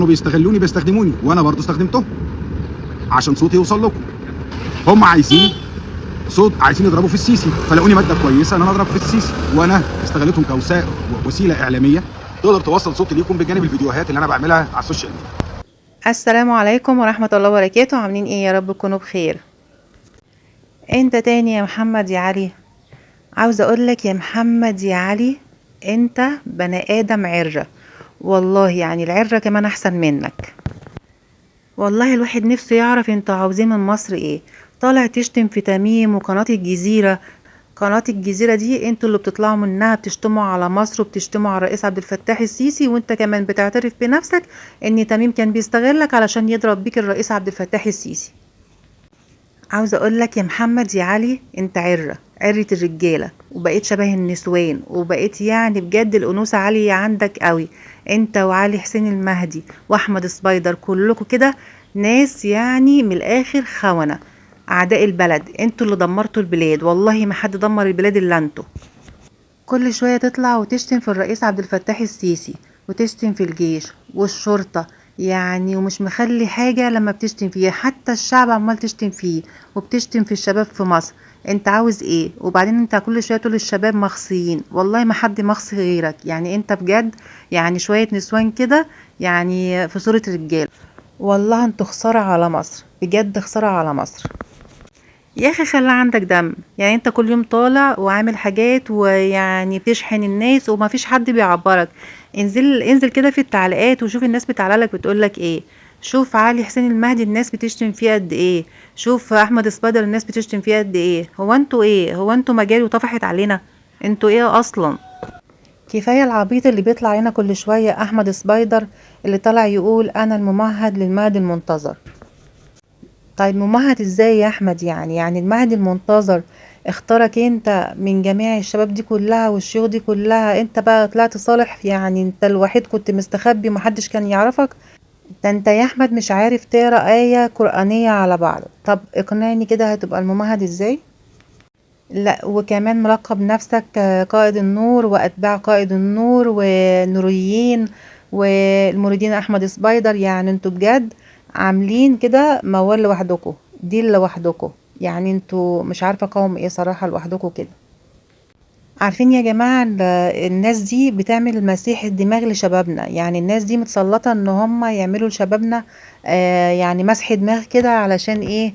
كانوا بيستخدموني وانا برضو استخدمتهم عشان صوتي يوصل لكم. هم عايزين صوت، عايزين يضربوا في السيسي، فلاقوني ماده كويسه ان انا اضرب في السيسي، وانا استغلتهم كوسيله اعلاميه تقدر توصل صوتي ليكم بجانب الفيديوهات اللي انا بعملها على السوشيال ميديا. السلام عليكم ورحمة الله وبركاته. عاملين ايه؟ يا رب تكونوا بخير. انت تاني يا محمد يا علي؟ عاوزة اقولك يا محمد يا علي، انت بني ادم عرة، والله يعني العرة كمان احسن منك. والله الواحد نفسه يعرف انتوا عاوزين من مصر ايه. طالع تشتم في تميم وقناة الجزيرة. قناة الجزيرة دي انتوا اللي بتطلعوا منها بتشتموا على مصر وبتشتموا على الرئيس عبد الفتاح السيسي، وانت كمان بتعترف بنفسك ان تميم كان بيستغلك علشان يضرب بيك الرئيس عبد الفتاح السيسي. عاوزة اقولك يا محمد يا علي، انت عرة الرجالة، وبقيت شبه النسوان، وبقيت يعني بجد الانوثة عالية عندك قوي. انت وعلي حسين المهدي واحمد سبايدر كلكم كده ناس يعني من الاخر خونة، اعداء البلد. انتوا اللي دمرتوا البلاد، والله ما حد دمر البلاد الا انتوا. كل شوية تطلع وتشتم في الرئيس عبد الفتاح السيسي، وتشتم في الجيش والشرطة، يعني ومش مخلي حاجة لما بتشتم فيه، حتى الشعب عمال تشتم فيه، وبتشتم في الشباب في مصر. انت عاوز ايه؟ وبعدين انت كل شوية تقول الشباب مخصيين، والله ما حد مخصي غيرك، يعني انت بجد يعني شوية نسوان كده يعني في صورة رجال. والله انتوا خسارة على مصر، بجد خسارة على مصر. يا اخي خلي عندك دم، يعني انت كل يوم طالع وعامل حاجات ويعني بتشحن الناس وما فيش حد بيعبرك. انزل كده في التعليقات وشوف الناس بتعلقلك بتقولك ايه. شوف علي حسين المهدي الناس بتشتم فيه قد ايه، شوف احمد سبادر الناس بتشتم فيه قد ايه. هو انتوا ايه؟ هو انتوا مجاري وطفحت علينا؟ انتوا ايه اصلا؟ كفايه العبيط اللي بيطلع هنا كل شويه، احمد سبايدر اللي طلع يقول انا الممهد للمهدي المنتظر. طيب ممهد ازاي يا احمد؟ يعني المهدي المنتظر اختارك انت من جميع الشباب دي كلها والشيوخ دي كلها، انت بقى طلعت صالح؟ يعني انت الوحيد كنت مستخبي ومحدش كان يعرفك؟ ده انت يا احمد مش عارف تقرا آية قرآنية على بعض. طب اقنعني كده، هتبقى الممهد ازاي؟ لا، وكمان ملقب نفسك قائد النور واتباع قائد النور ونوريين والمريدين احمد سبايدر. يعني انتوا بجد عاملين كده موال لوحدكم، دين لوحدكم، يعني انتوا مش عارفه قوم ايه صراحه لوحدكم كده. عارفين يا جماعة الناس دي بتعمل مسيح الدماغ لشبابنا، يعني الناس دي متسلطة ان هم يعملوا لشبابنا يعني مسح دماغ كده، علشان ايه؟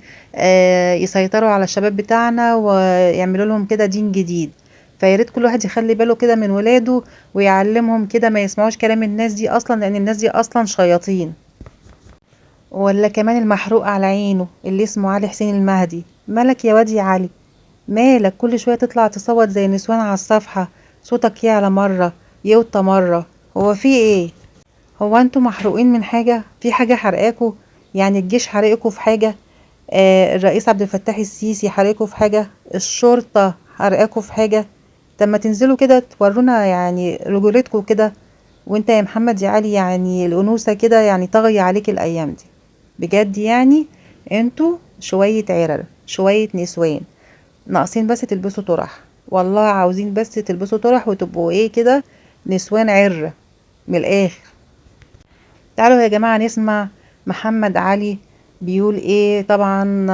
يسيطروا على الشباب بتاعنا ويعملوا لهم كده دين جديد. فياريت كل واحد يخلي باله كده من ولاده ويعلمهم كده ما يسمعوش كلام الناس دي اصلا، لان الناس دي اصلا شياطين. ولا كمان المحروق على عينه اللي اسمه علي حسين المهدي، مالك يا واد يا علي؟ مالك كل شوية تطلع تصوت زي نسوان على الصفحة؟ صوتك يعلى مرة يوطى مرة، هو في ايه؟ هو انتوا محروقين من حاجة؟ في حاجة حرقاكوا؟ يعني الجيش حرقكوا في حاجة؟ الرئيس عبد الفتاح السيسي حرقكوا في حاجة؟ الشرطة حرقاكوا في حاجة؟ طب ما تنزلوا كده تورونا يعني رجولتكوا كده. وانت يا محمد يا علي، يعني الأنوثة كده يعني طاغية عليك الأيام دي بجد. يعني انتوا شوية عرر، شوية نسوان، ناقصين بس تلبسوا طرح. والله عاوزين بس تلبسوا طرح وتبقوا ايه كده، نسوان عرة من الاخر. تعالوا يا جماعة نسمع محمد علي بيقول ايه. طبعا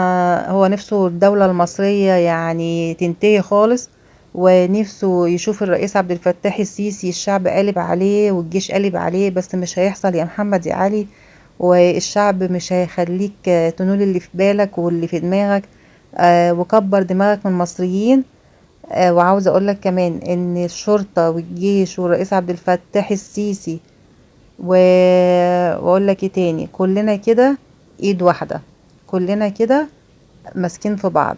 هو نفسه الدولة المصرية يعني تنتهي خالص، ونفسه يشوف الرئيس عبد الفتاح السيسي الشعب قالب عليه والجيش قالب عليه، بس مش هيحصل يا محمد يا علي. والشعب مش هيخليك تنول اللي في بالك واللي في دماغك، وكبر دماغك من المصريين. وعاوزة اقولك كمان ان الشرطة والجيش والرئيس عبد الفتاح السيسي واقول لك ايه تاني، كلنا كده ايد واحدة، كلنا كده ماسكين في بعض.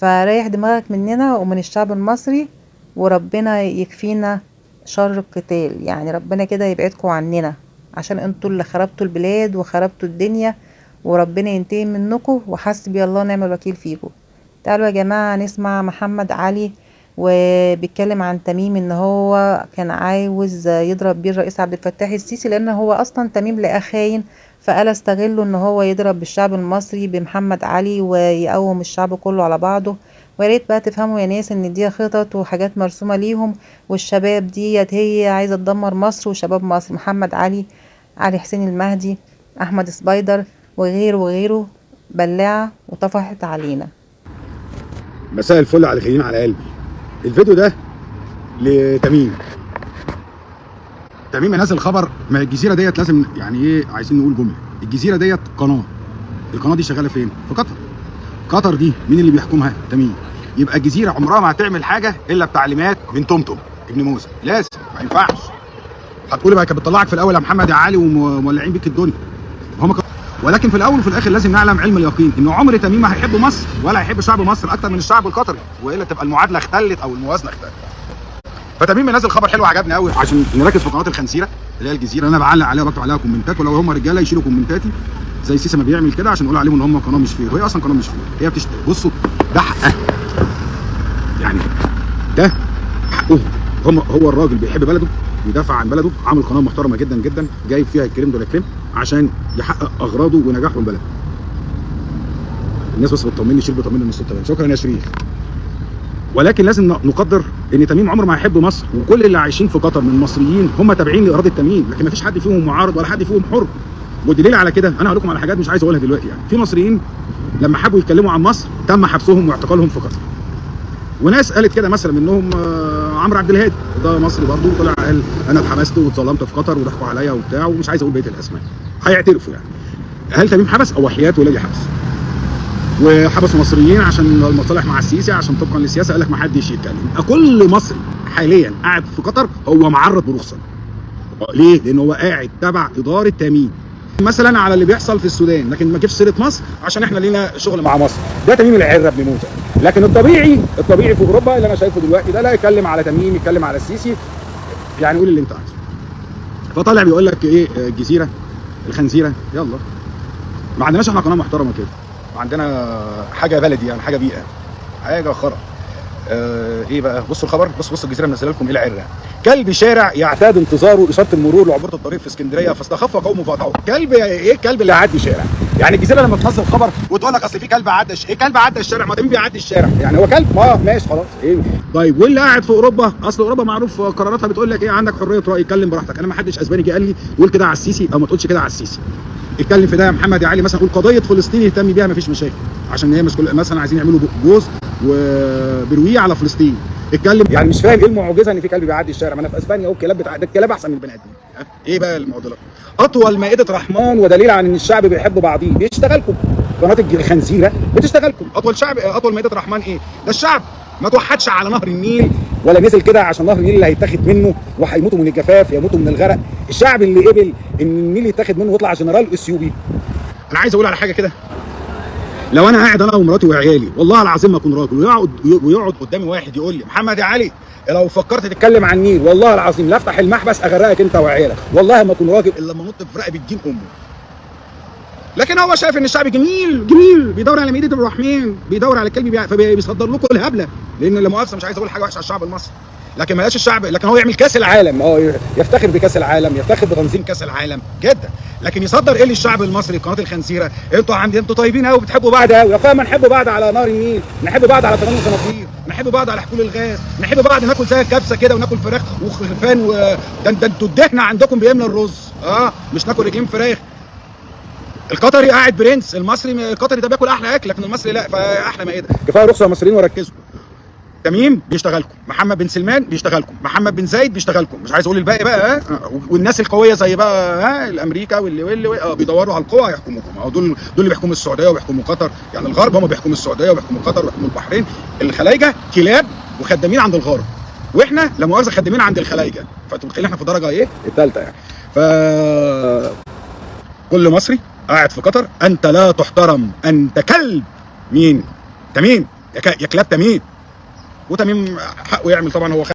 فريح دماغك مننا ومن الشعب المصري، وربنا يكفينا شر القتال، يعني ربنا كده يبعدكم عننا، عشان انتوا اللي خربتوا البلاد وخربتوا الدنيا، وربنا ينتقم منكم، وحسبي الله ونعم الوكيل فيكم. تعالوا يا جماعة نسمع محمد علي وبيتكلم عن تميم ان هو كان عاوز يضرب بيه الرئيس عبد الفتاح السيسي، لان هو اصلا تميم لقاه خاين، فقال استغله ان هو يضرب بالشعب المصري بمحمد علي ويقوم الشعب كله على بعضه. وياريت بقى تفهموا يا ناس ان دي خطط وحاجات مرسومة ليهم، والشباب ديت هي عايزة تدمر مصر وشباب مصر. محمد علي علي حسين المهدي، احمد سبايدر وغيره وغيره، بلاعة وطفحت علينا. مساء الفل على خلينا على قلبي. الفيديو ده لتميم. تميم منزل خبر. ما الجزيره ديت لازم يعني ايه، عايزين نقول جمله. الجزيره ديت قناه، القناه دي شغاله فين؟ في قطر. قطر دي مين اللي بيحكمها؟ تميم. يبقى الجزيره عمرها ما هتعمل حاجه الا بتعليمات من تمتم ابن موسى. لازم، ما ينفعش. هتقولي بقى كانت بتطلعك في الاول يا محمد يا علي ومولعين بيك الدنيا. ولكن في الاول وفي الاخر لازم نعلم علم اليقين انه عمر تميم ما هيحب مصر ولا هيحب شعب مصر اكتر من الشعب القطري، والا تبقى المعادله اختلت او الموازنه اختلت. فتميم منزل خبر حلو عجبني قوي عشان نركز في قناه الخنسيره اللي هي الجزيره. انا بعلق عليها وبكتب عليها كومنتات، ولو هم رجاله يشيلوا كومنتاتي زي السيسي ما بيعمل كده عشان نقول عليهم ان هم قناه مش فير، وهي اصلا قناه مش فير. هي بصوا ده حقها، يعني ده حقهم. هو الراجل بيحب بلده، بيدافع عن بلده، عامل قناه محترمه جدا جدا، جايب فيها الكريم دول الكريم عشان يحقق اغراضه ونجاحه البلد. الناس بس بتطمني، شيل بتطمني من الصوت. شكرا يا شريف. ولكن لازم نقدر ان تميم عمره ما هيحب مصر، وكل اللي عايشين في قطر من مصريين هم تابعين لاراده تميم، لكن ما فيش حد فيهم معارض ولا حد فيهم حر. والدليل على كده انا هقول لكم على حاجات مش عايز اقولها دلوقتي. يعني في مصريين لما حبوا يتكلموا عن مصر تم حبسهم واعتقالهم في قطر. وناس قالت كده مثلا منهم عمرو عبد الهادي، ده مصري برضه، طلع قال انا اتحبست واتظلمت في قطر وضحكوا عليا وبتاع، ومش عايز اقول بقيه الاسماء. هيعترفوا يعني. هل تميم حبس؟ او وحياه ولادي حبس. وحبسوا مصريين عشان المصالح مع السيسي، عشان طبقا للسياسه قال لك ما حدش يتكلم. كل مصري حاليا قاعد في قطر هو معرض برخصه. ليه؟ لان هو قاعد تبع اداره تميم. مثلا على اللي بيحصل في السودان، لكن ما جيبش سيره مصر عشان احنا لينا شغل مع مصر. ده تميم العره ابن موسى. لكن الطبيعي في اوروبا اللي انا شايفه دلوقتي ده لا يتكلم على تميم، يتكلم على السيسي، يعني قول اللي انت عايزه. فطالع بيقول لك ايه، الجزيره الخنزيره. يلا، ما عندناش احنا قناه محترمه كده، عندنا حاجه بلدي، يعني حاجه بيئه، حاجه خرا. ايه بقى؟ بصوا الخبر. بصوا الجزيره منزله لكم ايه العره. كلب شارع يعتاد انتظاره اشاره المرور لعبوره الطريق في اسكندريه فاستخف قومه فقطعوه. كلب ايه الكلب اللي هيعدي شارع؟ يعني الجزيره لما تنزل خبر وتقول لك اصل في كلب عدى ايه كلب عدى الشارع؟ ما تمين بيعدي الشارع، يعني هو كلب؟ ماشي خلاص. ايه طيب، واللي قاعد في اوروبا، اصل اوروبا معروف قراراتها بتقول لك ايه، عندك حريه راي، اتكلم براحتك. انا ما حدش اسباني جه قال لي تقول كده على السيسي او ما تقولش كده على السيسي. اتكلم في ده يا محمد يا علي، مثلا قول قضيه فلسطين يهتم بيها، مفيش مشاكل، عشان هي مش مثلا عايزين يعملوا جوز وبرويه على فلسطين. اتكلم. يعني مش فاهم ايه المعجزه ان في كلب بيعدي الشارع؟ ما انا في اسبانيا اهو، الكلاب ده الكلاب احسن من البني ادمين. ايه بقى المعضله؟ اطول مائده رحمن ودليل عن ان الشعب بيحب بعضيه. بيشتغلكم قناه الخنزيره بتشتغلكم. اطول مائده رحمن ايه؟ ده الشعب ما توحدش على نهر النيل ولا نزل كده عشان نهر النيل اللي هيتاخد منه وهيموتوا من الجفاف يموتوا من الغرق. الشعب اللي قبل ان النيل يتاخد منه ويطلع جنرال اثيوبي. انا عايز اقول على حاجه كده. لو انا قاعد انا ومراتي وعيالي والله العظيم ما اكون راجل، ويقعد قدامي واحد يقول لي محمد يا علي لو فكرت تتكلم عن النيل والله العظيم لا افتح المحبس اغرقك انت وعيالك، والله ما اكون راجل الا لما انط في رقبه دين امه. لكن هو شايف ان الشعب جميل بيدور على مائده الرحمن، بيدور على الكلب فبيصدر لكم الهبله. لان لا مؤاخذه مش عايز اقول حاجه وحشه على الشعب المصري، لكن ما لقاش الشعب، لكن هو يعمل كاس العالم، يفتخر بكاس العالم، يفتخر بتنظيم كاس العالم جدا، لكن يصدر ايه للشعب المصري؟ قناه الخنزيره. انتوا طيبين قوي، بتحبوا بعض قوي يا اخويا، ما نحب بعض على نهر النيل، نحب بعض على قناه الصنافير، نحب بعض على حقول الغاز، نحب بعض ناكل زي الكبسه كده وناكل فراخ وخرفان ده انتوا الدهن عندكم بيملى الرز، مش ناكل رجلين فراخ. القطري قاعد برنس، المصري القطري ده بياكل احلى اكل، لكن المصري لا، فاحلى مائده. كفايه رخصه يا مصريين وركزوا. تميم بيشتغلكم، محمد بن سلمان بيشتغلكم، محمد بن زايد بيشتغلكم، مش عايز اقول الباقي بقى. والناس القويه زي بقى الامريكا واللي بيدوروا على القوه يحكموكم. دول اللي بيحكموا السعوديه وبيحكموا قطر، يعني الغرب هم بيحكموا السعوديه وبيحكموا قطر وبيحكموا البحرين. الخلايجه كلاب وخدامين عند الغرب، واحنا لا مؤاخذه خدامين عند الخلايجه. فانتوا متخيلين احنا في درجه ايه؟ الثالثه يعني. كل مصري قاعد في قطر انت لا تحترم، انت كلب. مين؟ تميم يا كلاب تميم. وتميم حقه يعمل طبعا، هو